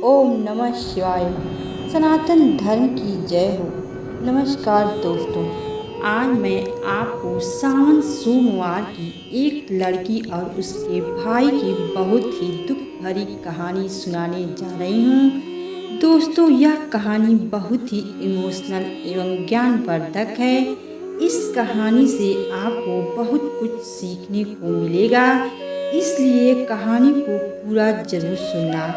ओम नमः शिवाय। सनातन धर्म की जय हो। नमस्कार दोस्तों, आज मैं आपको सावन सोमवार की एक लड़की और उसके भाई की बहुत ही दुख भरी कहानी सुनाने जा रही हूँ। दोस्तों, यह कहानी बहुत ही इमोशनल एवं ज्ञानवर्धक है। इस कहानी से आपको बहुत कुछ सीखने को मिलेगा, इसलिए कहानी को पूरा जरूर सुनना।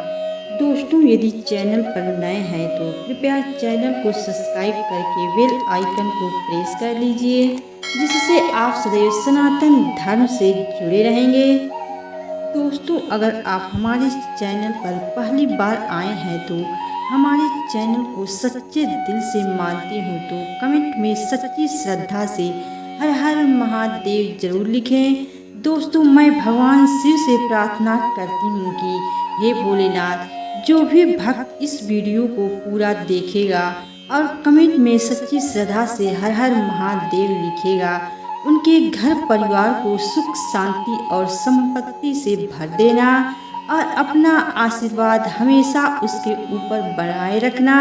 दोस्तों, यदि चैनल पर नए हैं तो कृपया चैनल को सब्सक्राइब करके बेल आइकन को प्रेस कर लीजिए, जिससे आप सदैव सनातन धर्म से जुड़े रहेंगे। दोस्तों, अगर आप हमारे चैनल पर पहली बार आए हैं तो हमारे चैनल को सच्चे दिल से मानते हो तो कमेंट में सच्ची श्रद्धा से हर हर महादेव जरूर लिखें। दोस्तों, मैं भगवान शिव से प्रार्थना करती हूँ कि हे भोलेनाथ, जो भी भक्त इस वीडियो को पूरा देखेगा और कमेंट में सच्ची श्रद्धा से हर हर महादेव लिखेगा, उनके घर परिवार को सुख शांति और संपत्ति से भर देना और अपना आशीर्वाद हमेशा उसके ऊपर बनाए रखना।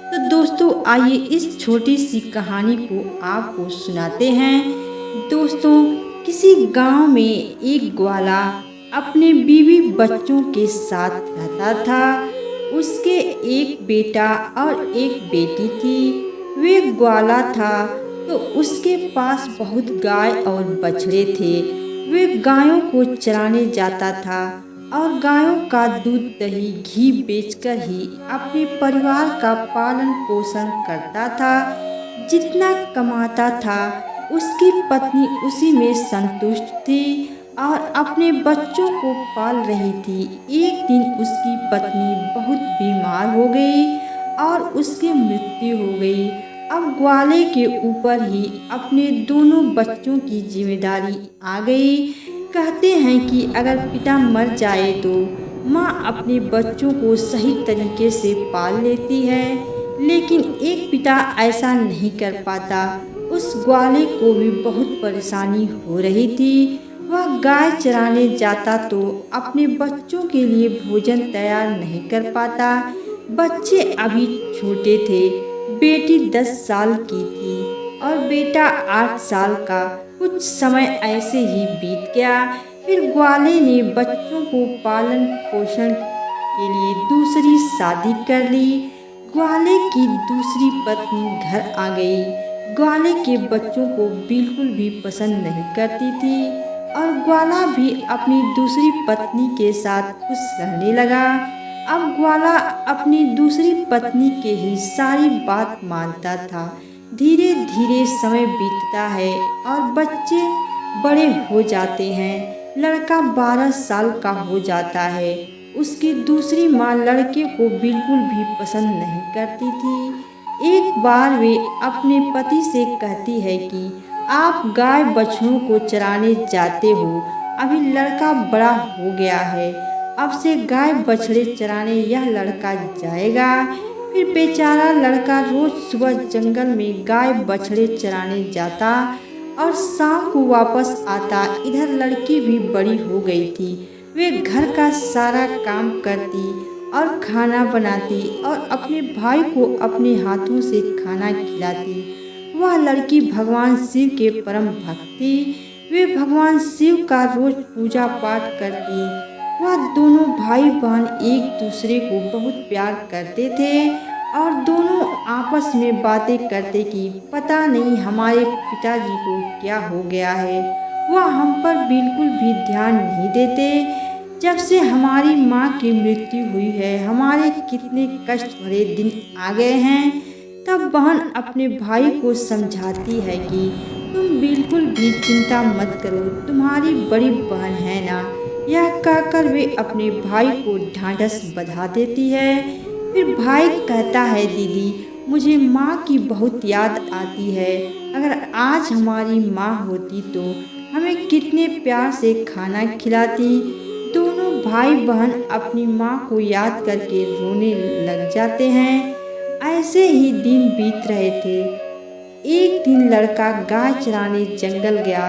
तो दोस्तों, आइए इस छोटी सी कहानी को आपको सुनाते हैं। दोस्तों, किसी गांव में एक ग्वाला अपने बीवी बच्चों के साथ रहता था। उसके एक बेटा और एक बेटी थी। वे ग्वाला था तो उसके पास बहुत गाय और बछड़े थे। वे गायों को चराने जाता था और गायों का दूध दही घी बेचकर ही अपने परिवार का पालन पोषण करता था। जितना कमाता था उसकी पत्नी उसी में संतुष्ट थी और अपने बच्चों को पाल रही थी। एक दिन उसकी पत्नी बहुत बीमार हो गई और उसकी मृत्यु हो गई। अब ग्वाले के ऊपर ही अपने दोनों बच्चों की जिम्मेदारी आ गई। कहते हैं कि अगर पिता मर जाए तो माँ अपने बच्चों को सही तरीके से पाल लेती है, लेकिन एक पिता ऐसा नहीं कर पाता। उस ग्वाले को भी बहुत परेशानी हो रही थी। वह गाय चराने जाता तो अपने बच्चों के लिए भोजन तैयार नहीं कर पाता। बच्चे अभी छोटे थे। बेटी 10 साल की थी और बेटा 8 साल का। कुछ समय ऐसे ही बीत गया। फिर ग्वाले ने बच्चों को पालन पोषण के लिए दूसरी शादी कर ली। ग्वाले की दूसरी पत्नी घर आ गई। ग्वाले के बच्चों को बिल्कुल भी पसंद नहीं करती थी और ग्वाला भी अपनी दूसरी पत्नी के साथ खुश रहने लगा। अब ग्वाला अपनी दूसरी पत्नी के ही सारी बात मानता था। धीरे धीरे समय बीतता है और बच्चे बड़े हो जाते हैं। लड़का 12 साल का हो जाता है। उसकी दूसरी माँ लड़के को बिल्कुल भी पसंद नहीं करती थी। एक बार वे अपने पति से कहती है कि आप गाय बछड़ों को चराने जाते हो। अभी लड़का बड़ा हो गया है, अब से गाय बछड़े चराने यह लड़का जाएगा। फिर बेचारा लड़का रोज सुबह जंगल में गाय बछड़े चराने जाता और शाम को वापस आता। इधर लड़की भी बड़ी हो गई थी। वे घर का सारा काम करती और खाना बनाती और अपने भाई को अपने हाथों से खाना खिलाती। वह लड़की भगवान शिव के परम भक्त थी। वे भगवान शिव का रोज पूजा पाठ करती। वह दोनों भाई बहन एक दूसरे को बहुत प्यार करते थे और दोनों आपस में बातें करते कि पता नहीं हमारे पिताजी को क्या हो गया है। वह हम पर बिल्कुल भी ध्यान नहीं देते। जब से हमारी माँ की मृत्यु हुई है, हमारे कितने कष्ट भरे दिन आ गए हैं। तब बहन अपने भाई को समझाती है कि तुम बिल्कुल भी चिंता मत करो, तुम्हारी बड़ी बहन है ना। यह कहकर वे अपने भाई को ढांढस बंधा देती है। फिर भाई कहता है, दीदी मुझे माँ की बहुत याद आती है। अगर आज हमारी माँ होती तो हमें कितने प्यार से खाना खिलाती। दोनों भाई बहन अपनी माँ को याद करके रोने लग जाते हैं। ऐसे ही दिन बीत रहे थे। एक दिन लड़का गाय चराने जंगल गया।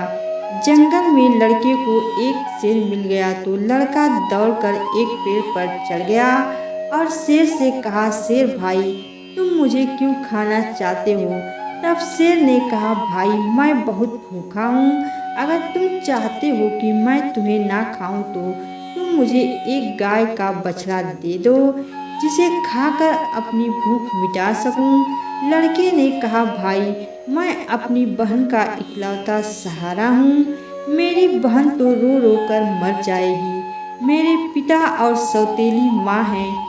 जंगल में लड़के को एक शेर मिल गया तो लड़का दौड़कर एक पेड़ पर चढ़ गया और शेर से कहा, शेर भाई तुम मुझे क्यों खाना चाहते हो? तब शेर ने कहा, भाई मैं बहुत भूखा हूँ, अगर तुम चाहते हो कि मैं तुम्हें ना खाऊं तो तुम मुझे एक गाय का बछड़ा दे दो, जिसे खाकर अपनी भूख मिटा सकूं। लड़के ने कहा, भाई मैं अपनी बहन का इकलौता सहारा हूँ, मेरी बहन तो रो रो कर मर जाएगी। मेरे पिता और सौतेली माँ हैं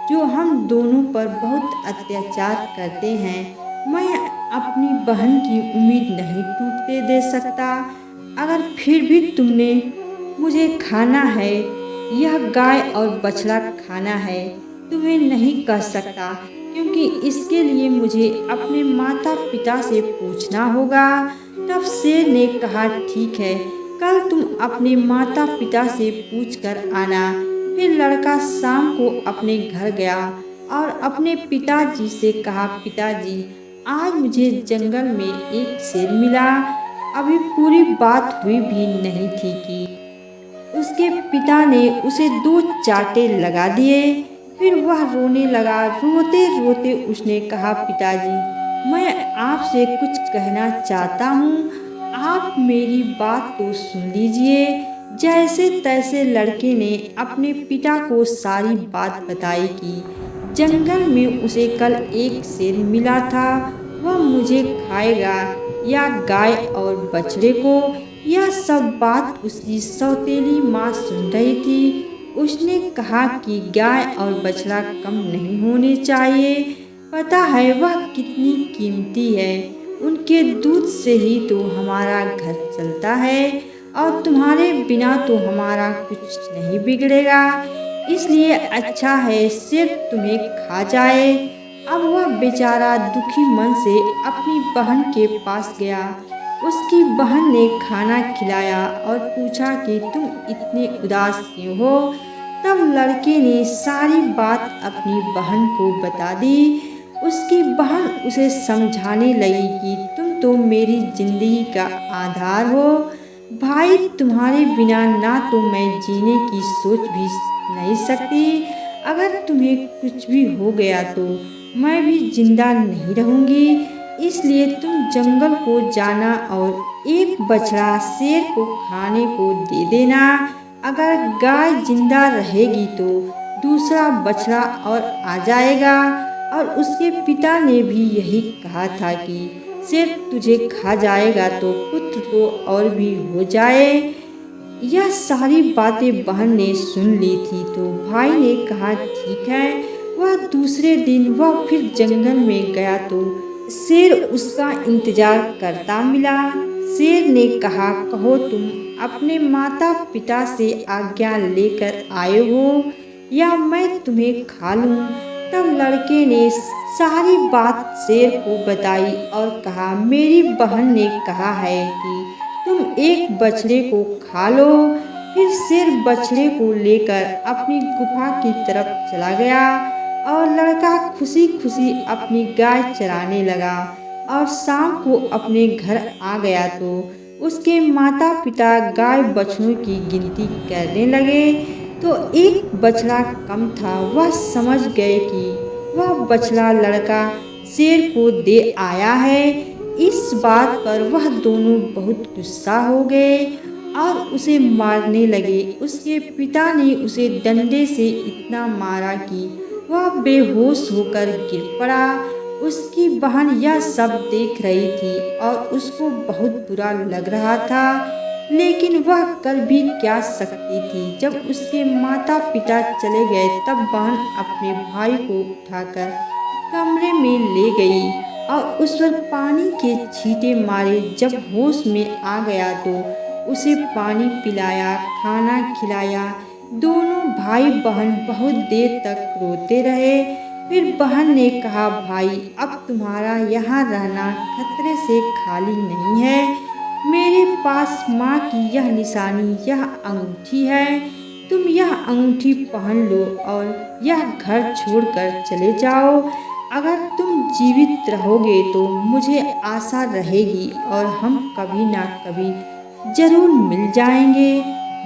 जो हम दोनों पर बहुत अत्याचार करते हैं। मैं अपनी बहन की उम्मीद नहीं टूटने दे सकता। अगर फिर भी तुमने मुझे खाना है, यह गाय और बछड़ा खाना है, तुम्हें नहीं कह सकता, क्योंकि इसके लिए मुझे अपने माता पिता से पूछना होगा। तब शेर ने कहा, ठीक है, कल तुम अपने माता पिता से पूछ कर आना। फिर लड़का शाम को अपने घर गया और अपने पिताजी से कहा, पिताजी आज मुझे जंगल में एक शेर मिला। अभी पूरी बात हुई भी नहीं थी कि उसके पिता ने उसे 2 चांटे लगा दिए। फिर वह रोने लगा। रोते रोते उसने कहा, पिताजी मैं आपसे कुछ कहना चाहता हूँ, आप मेरी बात तो सुन लीजिए। जैसे तैसे लड़के ने अपने पिता को सारी बात बताई कि जंगल में उसे कल एक शेर मिला था, वह मुझे खाएगा या गाय और बछड़े को। यह सब बात उसकी सौतेली माँ सुन रही थी। उसने कहा कि गाय और बछड़ा कम नहीं होने चाहिए, पता है वह कितनी कीमती है, उनके दूध से ही तो हमारा घर चलता है और तुम्हारे बिना तो हमारा कुछ नहीं बिगड़ेगा, इसलिए अच्छा है शेर तुम्हें खा जाए। अब वह बेचारा दुखी मन से अपनी बहन के पास गया। उसकी बहन ने खाना खिलाया और पूछा कि तुम इतने उदास क्यों हो? तब लड़के ने सारी बात अपनी बहन को बता दी। उसकी बहन उसे समझाने लगी कि तुम तो मेरी जिंदगी का आधार हो भाई, तुम्हारे बिना ना तो मैं जीने की सोच भी नहीं सकती, अगर तुम्हें कुछ भी हो गया तो मैं भी जिंदा नहीं रहूंगी, इसलिए तुम जंगल को जाना और एक बछड़ा शेर को खाने को दे देना। अगर गाय जिंदा रहेगी तो दूसरा बछड़ा और आ जाएगा। और उसके पिता ने भी यही कहा था कि शेर तुझे खा जाएगा तो पुत्र तो और भी हो जाए। यह सारी बातें बहन ने सुन ली थी तो भाई ने कहा, ठीक है। वह दूसरे दिन वह फिर जंगल में गया तो शेर उसका इंतजार करता मिला। शेर ने कहा, कहो तुम अपने माता पिता से आज्ञा लेकर आए हो या मैं तुम्हें खा लूं? तब लड़के ने सारी बात शेर को बताई और कहा, मेरी बहन ने कहा है कि तुम एक बछड़े को खा लो। फिर शेर बछड़े को लेकर अपनी गुफा की तरफ चला गया और लड़का खुशी खुशी अपनी गाय चराने लगा और शाम को अपने घर आ गया तो उसके माता पिता गाय बछड़ों की गिनती करने लगे तो एक बछड़ा कम था। वह समझ गए कि वह बछड़ा लड़का शेर को दे आया है। इस बात पर वह दोनों बहुत गुस्सा हो गए और उसे मारने लगे। उसके पिता ने उसे डंडे से इतना मारा कि वह बेहोश होकर गिर पड़ा। उसकी बहन यह सब देख रही थी और उसको बहुत बुरा लग रहा था, लेकिन वह कर भी क्या सकती थी। जब उसके माता पिता चले गए तब बहन अपने भाई को उठाकर कमरे में ले गई और उस पर पानी के छींटे मारे। जब होश में आ गया तो उसे पानी पिलाया, खाना खिलाया। दोनों भाई बहन बहुत देर तक रोते रहे। फिर बहन ने कहा, भाई अब तुम्हारा यहाँ रहना खतरे से खाली नहीं है। मेरे पास माँ की यह निशानी, यह अंगूठी है, तुम यह अंगूठी पहन लो और यह घर छोड़कर चले जाओ। अगर तुम जीवित रहोगे तो मुझे आशा रहेगी और हम कभी ना कभी जरूर मिल जाएंगे।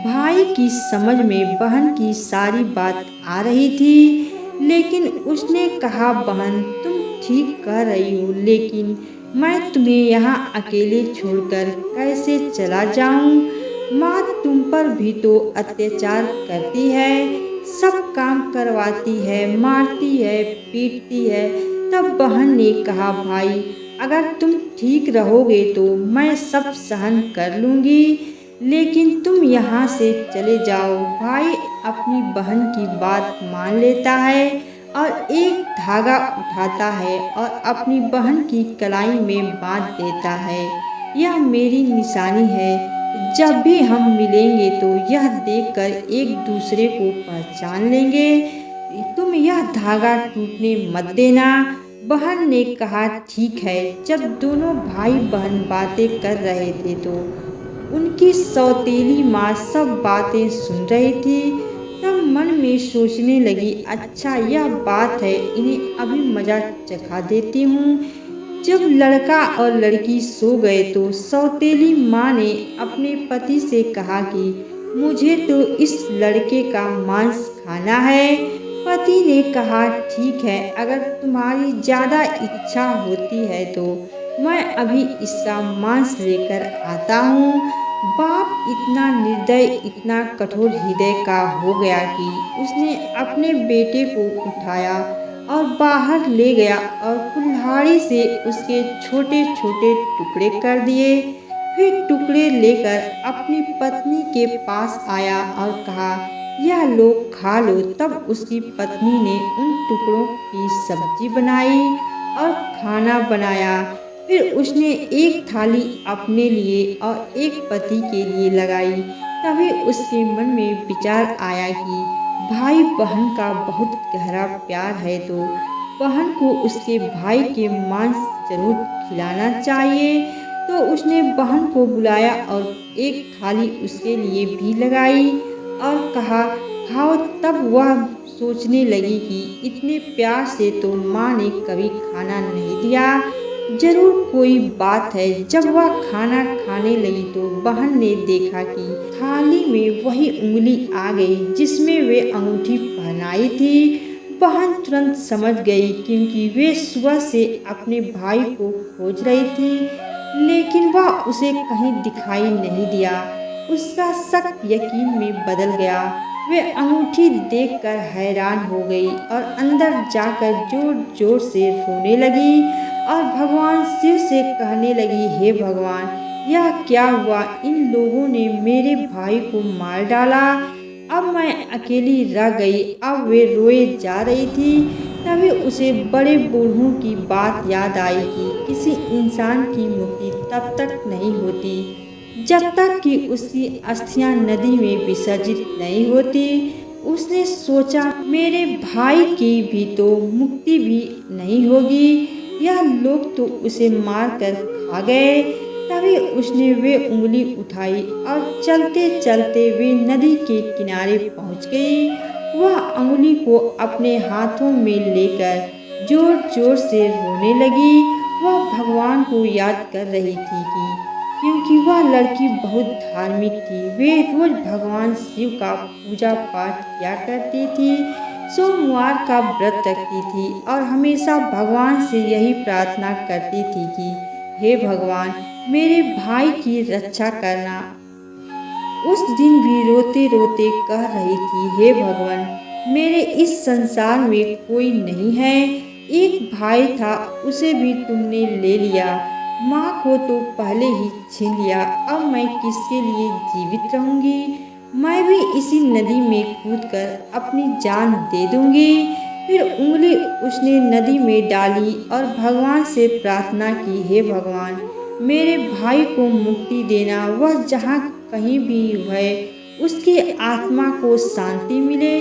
भाई की समझ में बहन की सारी बात आ रही थी, लेकिन उसने कहा, बहन तुम ठीक कह रही हो, लेकिन मैं तुम्हें यहाँ अकेले छोड़कर कैसे चला जाऊँ? माँ तुम पर भी तो अत्याचार करती है, सब काम करवाती है, मारती है, पीटती है। तब बहन ने कहा, भाई अगर तुम ठीक रहोगे तो मैं सब सहन कर लूँगी, लेकिन तुम यहाँ से चले जाओ। भाई अपनी बहन की बात मान लेता है और एक धागा उठाता है और अपनी बहन की कलाई में बांध देता है। यह मेरी निशानी है, जब भी हम मिलेंगे तो यह देखकर एक दूसरे को पहचान लेंगे। तुम यह धागा टूटने मत देना। बहन ने कहा, ठीक है। जब दोनों भाई बहन बातें कर रहे थे तो उनकी सौतेली माँ सब बातें सुन रही थी। तब मन में सोचने लगी, अच्छा यह बात है, इन्हें अभी मजा चखा देती हूँ। जब लड़का और लड़की सो गए तो सौतेली माँ ने अपने पति से कहा कि मुझे तो इस लड़के का मांस खाना है। पति ने कहा, ठीक है, अगर तुम्हारी ज़्यादा इच्छा होती है तो मैं अभी इसका मांस लेकर आता हूँ। बाप इतना निर्दय, इतना कठोर हृदय का हो गया कि उसने अपने बेटे को उठाया और बाहर ले गया और कुल्हाड़ी से उसके छोटे छोटे टुकड़े कर दिए। फिर टुकड़े लेकर अपनी पत्नी के पास आया और कहा, यह लो खा लो। तब उसकी पत्नी ने उन टुकड़ों की सब्जी बनाई और खाना बनाया। फिर उसने एक थाली अपने लिए और एक पति के लिए लगाई। तभी उसके मन में विचार आया कि भाई बहन का बहुत गहरा प्यार है, तो बहन को उसके भाई के मांस जरूर खिलाना चाहिए। तो उसने बहन को बुलाया और एक थाली उसके लिए भी लगाई और कहा, खाओ। तब वह सोचने लगी कि इतने प्यार से तो माँ ने कभी खाना नहीं दिया, जरूर कोई बात है। जब वह खाना खाने लगी तो बहन ने देखा कि थाली में वही उंगली आ गई जिसमें वे अंगूठी पहनाई थी। बहन तुरंत समझ गई, क्योंकि वे सुबह से अपने भाई को खोज रही थी, लेकिन वह उसे कहीं दिखाई नहीं दिया। उसका शक यकीन में बदल गया। वे अंगूठी देखकर हैरान हो गई और अंदर जाकर जोर जोर से रोने लगी और भगवान शिव से कहने लगी, हे भगवान, यह क्या हुआ? इन लोगों ने मेरे भाई को मार डाला, अब मैं अकेली रह गई। अब वे रोए जा रही थी। तभी उसे बड़े बूढ़ों की बात याद आई कि किसी इंसान की मुक्ति तब तक नहीं होती जब तक कि उसकी अस्थियां नदी में विसर्जित नहीं होती। उसने सोचा, मेरे भाई की भी तो मुक्ति भी नहीं होगी, यह लोग तो उसे मारकर खा गए। तभी उसने वे उंगली उठाई और चलते चलते वे नदी के किनारे पहुंच गई। वह उंगली को अपने हाथों में लेकर जोर जोर से रोने लगी। वह भगवान को याद कर रही थी कि क्योंकि वह लड़की बहुत धार्मिक थी, वे रोज भगवान शिव का पूजा पाठ किया करती थी, सोमवार का व्रत रखती थी और हमेशा भगवान से यही प्रार्थना करती थी कि हे भगवान, मेरे भाई की रक्षा करना। उस दिन भी रोते रोते कह रही थी, हे भगवान, मेरे इस संसार में कोई नहीं है। एक भाई था, उसे भी तुमने ले लिया, माँ को तो पहले ही छीन लिया, अब मैं किसके लिए जीवित रहूँगी? मैं भी इसी नदी में कूदकर अपनी जान दे दूँगी। फिर उंगली उसने नदी में डाली और भगवान से प्रार्थना की, हे भगवान, मेरे भाई को मुक्ति देना, वह जहाँ कहीं भी है उसकी आत्मा को शांति मिले।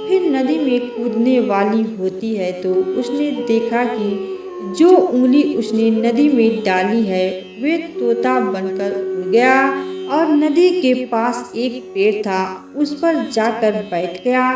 फिर नदी में कूदने वाली होती है तो उसने देखा कि जो उंगली उसने नदी में डाली है वे तोता बनकर उड़ गया और नदी के पास एक पेड़ था, उस पर जाकर बैठ गया।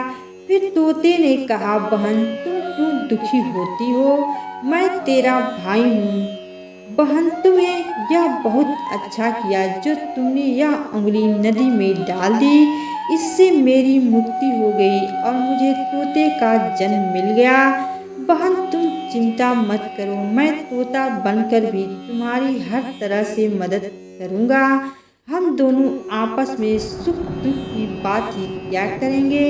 फिर तोते ने कहा, बहन तुम क्यों दुखी होती हो? मैं तेरा भाई हूँ। बहन, तुम्हें यह बहुत अच्छा किया जो तुमने यह उंगली नदी में डाल दी। इससे मेरी मुक्ति हो गई और मुझे तोते का जन्म मिल गया। बहन तुम चिंता मत करो, मैं तोता बनकर भी तुम्हारी हर तरह से मदद करूँगा। हम दोनों आपस में सुख दुख की बात ही क्या करेंगे।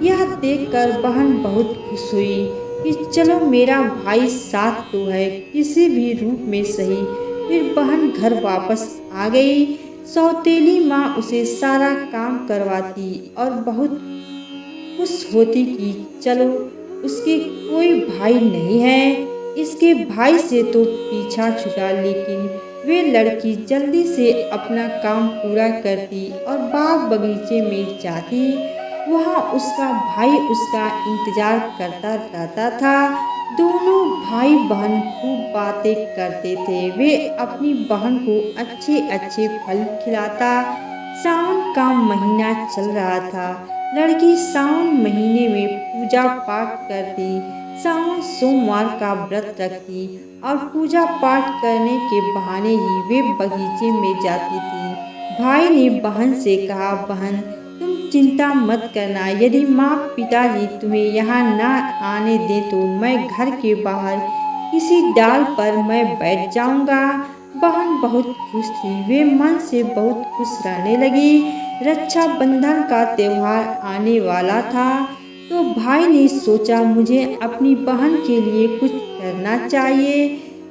यह देखकर बहन बहुत खुश हुई कि चलो मेरा भाई साथ तो है, किसी भी रूप में सही। फिर बहन घर वापस आ गई। सौतेली माँ उसे सारा काम करवाती और बहुत खुश होती कि चलो उसके कोई भाई नहीं है, इसके भाई से तो पीछा छुटा। लेकिन वे लड़की जल्दी से अपना काम पूरा करती और बाग बगीचे में जाती। वहाँ उसका भाई उसका इंतजार करता रहता था। दोनों भाई बहन खूब बातें करते थे। वे अपनी बहन को अच्छे अच्छे फल खिलाता। सावन का महीना चल रहा था। लड़की सावन महीने में पूजा पाठ करती। सावन सोमवार का व्रत रखती और पूजा पाठ करने के बहाने ही वे बगीचे में जाती थी। भाई ने बहन से कहा, बहन तुम चिंता मत करना, यदि माँ पिताजी तुम्हें यहाँ ना आने दें तो मैं घर के बाहर किसी डाल पर मैं बैठ जाऊंगा। बहन बहुत खुश थी। वे मन से बहुत खुश रहने लगी। रक्षाबंधन का त्योहार आने वाला था तो भाई ने सोचा मुझे अपनी बहन के लिए कुछ करना चाहिए।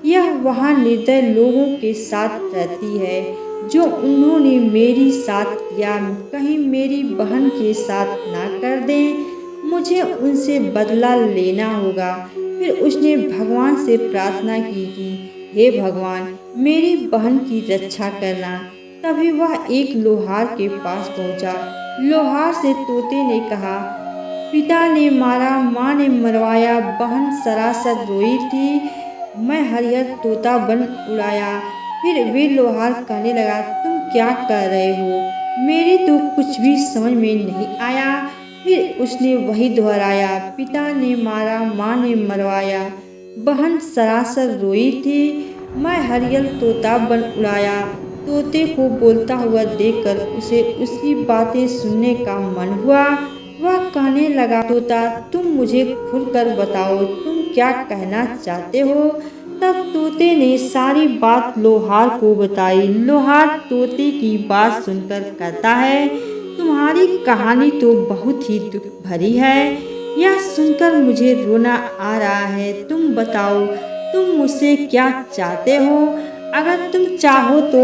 यह वहाँ निर्दय लोगों के साथ रहती है जो उन्होंने मेरी साथ किया, कहीं मेरी बहन के साथ ना कर दें। मुझे उनसे बदला लेना होगा। फिर उसने भगवान से प्रार्थना की कि हे भगवान मेरी बहन की रक्षा करना। तभी वह एक लोहार के पास पहुंचा। लोहार से तोते ने कहा, पिता ने मारा, माँ ने मरवाया, बहन सरासर रोई थी, मैं हरिहर तोता बन उड़ाया। फिर वे लोहार कहने लगा, तुम क्या कर रहे हो, मेरी तो कुछ भी समझ में नहीं आया। फिर उसने वही दोहराया, पिता ने मारा, माँ ने मरवाया, बहन सरासर रोई थी, मैं हरियल तोता बन उड़ाया। तोते को बोलता हुआ देखकर उसे उसकी बातें सुनने का मन हुआ। वह कहने लगा, तोता तुम मुझे खुलकर बताओ, तुम क्या कहना चाहते हो। तब तोते ने सारी बात लोहार को बताई। लोहार तोते की बात सुनकर कहता है, तुम्हारी कहानी तो बहुत ही दुख भरी है, यह सुनकर मुझे रोना आ रहा है। तुम बताओ तुम मुझसे क्या चाहते हो। अगर तुम चाहो तो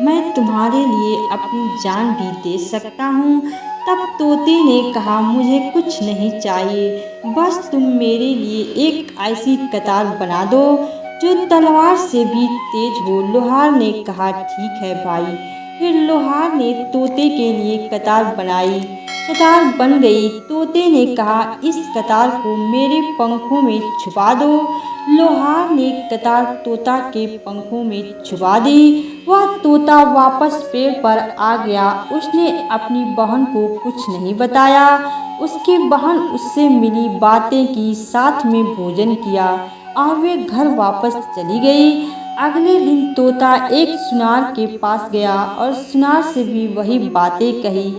मैं तुम्हारे लिए अपनी जान भी दे सकता हूँ। तब तोते ने कहा, मुझे कुछ नहीं चाहिए, बस तुम मेरे लिए एक ऐसी कतार बना दो जो तलवार से भी तेज हो। लोहार ने कहा, ठीक है भाई। फिर लोहार ने तोते के लिए कतार बनाई। कतार बन गई। तोते ने कहा, इस कतार को मेरे पंखों में छुपा दो। लोहार ने कतार तोता के पंखों में छुपा दी। वह तोता वापस पेड़ पर आ गया। उसने अपनी बहन को कुछ नहीं बताया। उसकी बहन उससे मिली, बातें की, साथ में भोजन किया और वे घर वापस चली गई। अगले दिन तोता एक सुनार के पास गया और सुनार से भी वही बातें कही।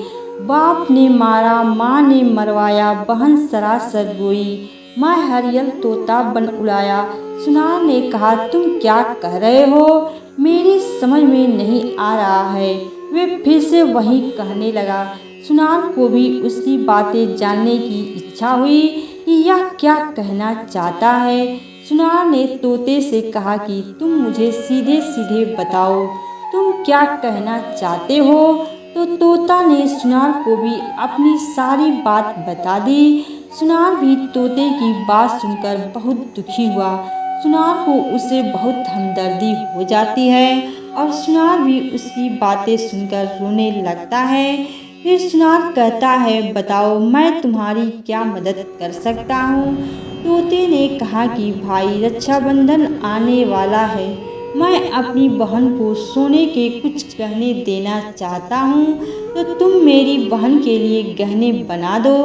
बाप ने मारा, माँ ने मरवाया, बहन सरासर रोई, मैं हरियल तोता बन उड़ाया। सुनार ने कहा, तुम क्या कह रहे हो, मेरी समझ में नहीं आ रहा है। वे फिर से वही कहने लगा। सुनार को भी उसकी बातें जानने की इच्छा हुई कि यह क्या कहना चाहता है। सुनार ने तोते से कहा कि तुम मुझे सीधे सीधे बताओ, तुम क्या कहना चाहते हो। तो तोता ने सुनार को भी अपनी सारी बात बता दी। सुनार भी तोते की बात सुनकर बहुत दुखी हुआ। सुनार को उससे बहुत हमदर्दी हो जाती है और सुनार भी उसकी बातें सुनकर रोने लगता है। फिर सुनार कहता है, बताओ मैं तुम्हारी क्या मदद कर सकता हूँ। तोते ने कहा कि भाई रक्षाबंधन आने वाला है, मैं अपनी बहन को सोने के कुछ गहने देना चाहता हूँ, तो तुम मेरी बहन के लिए गहने बना दो।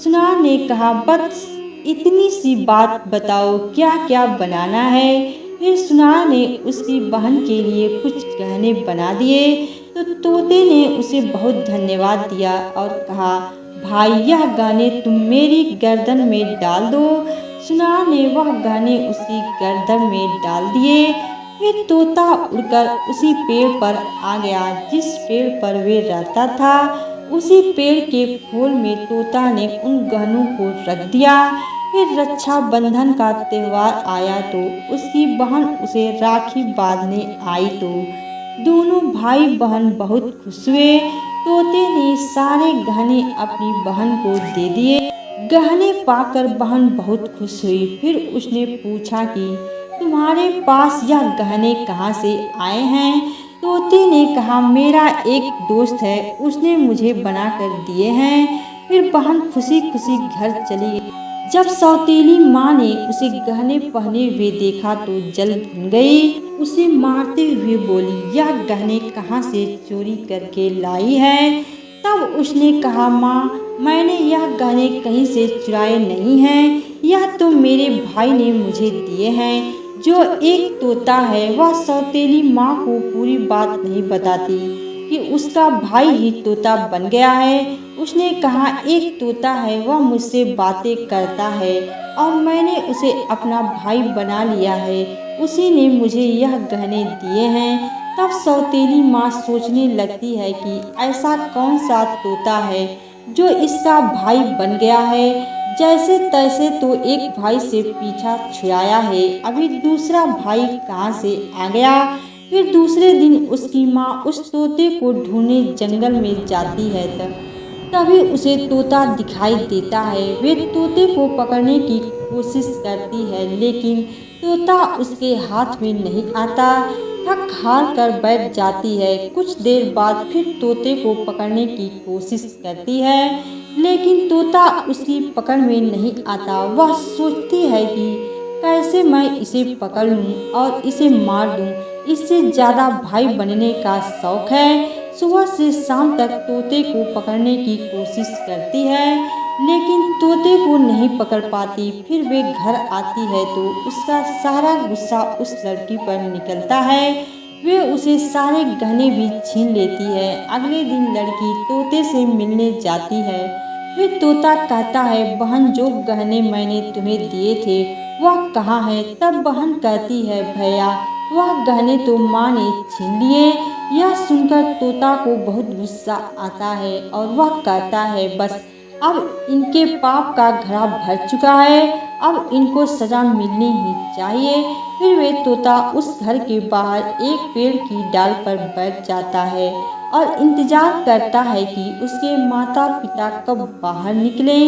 सुनार ने कहा, बस इतनी सी बात बताओ, क्या क्या बनाना है। फिर सुनार ने उसकी बहन के लिए कुछ गहने बना दिए। तो तोते ने उसे बहुत धन्यवाद दिया और कहा, भाई यह गाने तुम मेरी गर्दन में डाल दो। सुनार ने वह गाने उसकी गर्दन में डाल दिए। फिर तोता उड़कर उसी पेड़ पर आ गया जिस पेड़ पर वे रहता था। उसी पेड़ के खोल में तोता ने उन गहनों को रख दिया। फिर रक्षाबंधन का त्योहार आया तो उसकी बहन उसे राखी बांधने आई तो दोनों भाई बहन बहुत खुश हुए। तोते ने सारे गहने अपनी बहन को दे दिए। गहने पाकर बहन बहुत खुश हुई। फिर उसने पूछा कि तुम्हारे पास यह गहने कहाँ से आए हैं? तोते ने कहा, मेरा एक दोस्त है, उसने मुझे बना कर दिए हैं। फिर बहन खुशी खुशी घर चली। जब सौतेली माँ ने उसे गहने पहने हुए देखा तो जल भुन गई। उसे मारते हुए बोली, यह गहने कहाँ से चोरी करके लाई है? तब उसने कहा, माँ मैंने यह गहने कहीं से चुराए नहीं हैं, यह तो मेरे भाई ने मुझे दिए हैं। जो एक तोता है वह सौतेली माँ को पूरी बात नहीं बताती कि उसका भाई ही तोता बन गया है। उसने कहा, एक तोता है वह मुझसे बातें करता है और मैंने उसे अपना भाई बना लिया है, उसी ने मुझे यह गहने दिए हैं। तब सौतेली माँ सोचने लगती है कि ऐसा कौन सा तोता है जो इसका भाई बन गया है। जैसे तैसे तो एक भाई से पीछा छुड़ाया है, अभी दूसरा भाई कहाँ से आ गया। फिर दूसरे दिन उसकी माँ उस तोते को ढूंढने जंगल में जाती है। तभी उसे तोता दिखाई देता है। वे तोते को पकड़ने की कोशिश करती है लेकिन तोता उसके हाथ में नहीं आता। थक हार कर बैठ जाती है। कुछ देर बाद फिर तोते को पकड़ने की कोशिश करती है लेकिन तोता उसकी पकड़ में नहीं आता। वह सोचती है कि कैसे मैं इसे पकड़ लूं और इसे मार दूं। इससे ज़्यादा भाई बनने का शौक है। सुबह से शाम तक तोते को पकड़ने की कोशिश करती है लेकिन तोते को नहीं पकड़ पाती। फिर वे घर आती है तो उसका सारा गुस्सा उस लड़की पर निकलता है। वे उसे सारे गहने भी छीन लेती है। अगले दिन लड़की तोते से मिलने जाती है। फिर तोता कहता है, बहन जो गहने मैंने तुम्हें दिए थे वह कहाँ है? तब बहन कहती है, भैया वह गहने तो माँ ने छीन लिए। यह सुनकर तोता को बहुत गुस्सा आता है और वह कहता है, बस अब इनके पाप का घड़ा भर चुका है, अब इनको सजा मिलनी ही चाहिए। फिर वे तोता उस घर के बाहर एक पेड़ की डाल पर बैठ जाता है और इंतजार करता है कि उसके माता पिता कब बाहर निकले।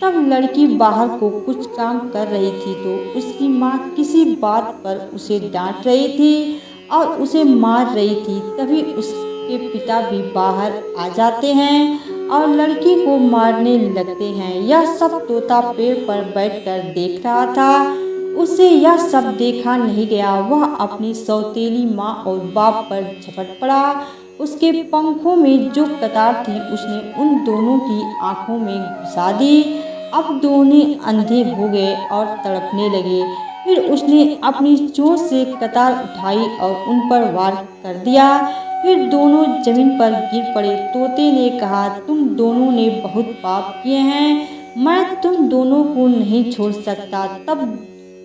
तब लड़की बाहर को कुछ काम कर रही थी तो उसकी माँ किसी बात पर उसे डांट रही थी और उसे मार रही थी। तभी उसके पिता भी बाहर आ जाते हैं और लड़की को मारने लगते हैं। यह सब तोता पेड़ पर बैठकर देख रहा था। उसे यह सब देखा नहीं गया। वह अपनी सौतेली माँ और बाप पर झपट पड़ा। उसके पंखों में जो कतार थी उसने उन दोनों की आंखों में घुसा दी। अब दोनों अंधे हो गए और तड़पने लगे। फिर उसने अपनी चोंच से कतार उठाई और उन पर वार कर दिया। फिर दोनों जमीन पर गिर पड़े। तोते ने कहा, तुम दोनों ने बहुत पाप किए हैं, मैं तुम दोनों को नहीं छोड़ सकता। तब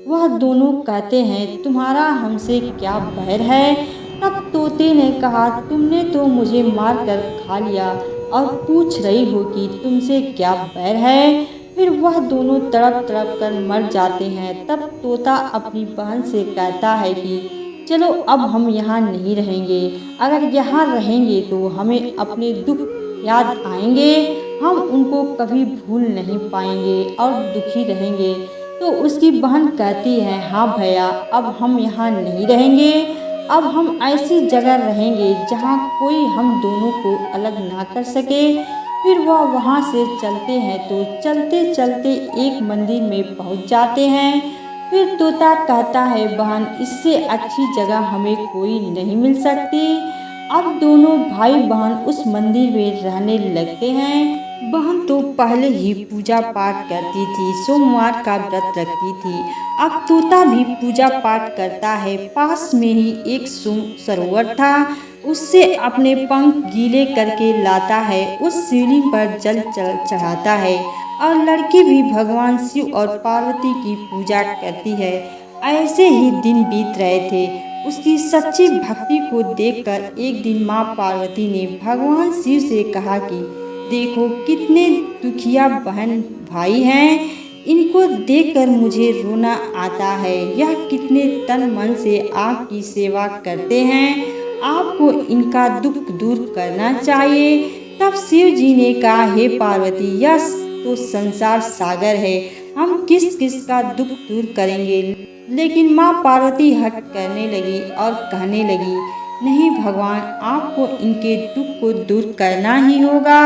वह दोनों कहते हैं, तुम्हारा हमसे क्या बैर है? तब तोते ने कहा, तुमने तो मुझे मार कर खा लिया और पूछ रही हो कि तुमसे क्या बैर है। फिर वह दोनों तड़प तड़प कर मर जाते हैं। तब तोता अपनी बहन से कहता है कि चलो अब हम यहाँ नहीं रहेंगे, अगर यहाँ रहेंगे तो हमें अपने दुख याद आएंगे, हम उनको कभी भूल नहीं पाएंगे और दुखी रहेंगे। तो उसकी बहन कहती है, हाँ भैया अब हम यहाँ नहीं रहेंगे, अब हम ऐसी जगह रहेंगे जहाँ कोई हम दोनों को अलग ना कर सके। फिर वह वहाँ से चलते हैं तो चलते चलते एक मंदिर में पहुँच जाते हैं। फिर तोता कहता है, बहन इससे अच्छी जगह हमें कोई नहीं मिल सकती। अब दोनों भाई बहन उस मंदिर में रहने लगते हैं। बहन तो पहले ही पूजा पाठ करती थी, सोमवार का व्रत रखती थी। अब तोता भी पूजा पाठ करता है। पास में ही एक सरोवर था, उससे अपने पंख गीले करके लाता है, उस शिवलिंग पर जल चढ़ाता है और लड़की भी भगवान शिव और पार्वती की पूजा करती है। ऐसे ही दिन बीत रहे थे। उसकी सच्ची भक्ति को देखकर एक दिन माँ पार्वती ने भगवान शिव से कहा कि देखो कितने दुखिया बहन भाई हैं, इनको देखकर मुझे रोना आता है। यह कितने तन मन से आपकी सेवा करते हैं, आपको इनका दुख दूर करना चाहिए। तब शिव जी ने कहा, हे पार्वती, यह तो संसार सागर है, हम किस किस का दुख दूर करेंगे। लेकिन माँ पार्वती हट करने लगी और कहने लगी, नहीं भगवान, आपको इनके दुख को दूर करना ही होगा।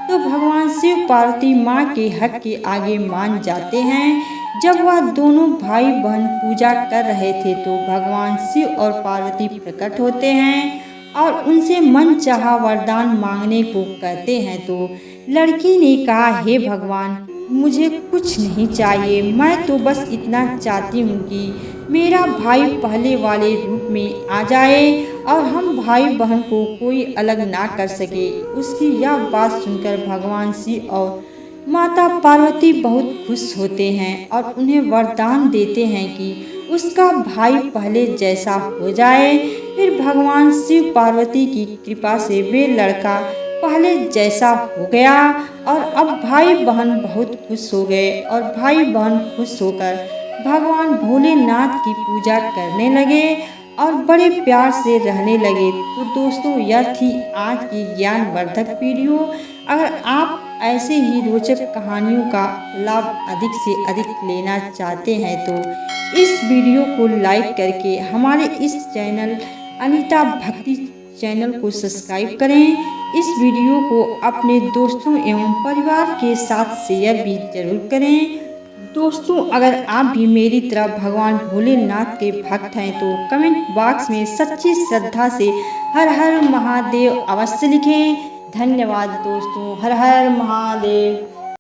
तो भगवान शिव पार्वती माँ के हट के आगे मान जाते हैं। जब वह दोनों भाई बहन पूजा कर रहे थे तो भगवान शिव और पार्वती प्रकट होते हैं और उनसे मन चाहा वरदान मांगने को कहते हैं। तो लड़की ने कहा, हे भगवान, मुझे कुछ नहीं चाहिए, मैं तो बस इतना चाहती हूँ कि मेरा भाई पहले वाले रूप में आ जाए और हम भाई बहन को कोई अलग ना कर सके। उसकी यह बात सुनकर भगवान शिव और माता पार्वती बहुत खुश होते हैं और उन्हें वरदान देते हैं कि उसका भाई पहले जैसा हो जाए। फिर भगवान शिव पार्वती की कृपा से वे लड़का पहले जैसा हो गया और अब भाई बहन बहुत खुश हो गए और भाई बहन खुश होकर भगवान भोलेनाथ की पूजा करने लगे और बड़े प्यार से रहने लगे। तो दोस्तों, यह थी आज की ज्ञानवर्धक वीडियो। अगर आप ऐसे ही रोचक कहानियों का लाभ अधिक से अधिक लेना चाहते हैं तो इस वीडियो को लाइक करके हमारे इस चैनल अनीता भक्ति चैनल को सब्सक्राइब करें। इस वीडियो को अपने दोस्तों एवं परिवार के साथ शेयर भी जरूर करें। दोस्तों, अगर आप भी मेरी तरह भगवान भोलेनाथ के भक्त हैं तो कमेंट बॉक्स में सच्ची श्रद्धा से हर हर महादेव अवश्य लिखें। धन्यवाद दोस्तों, हर हर महादेव।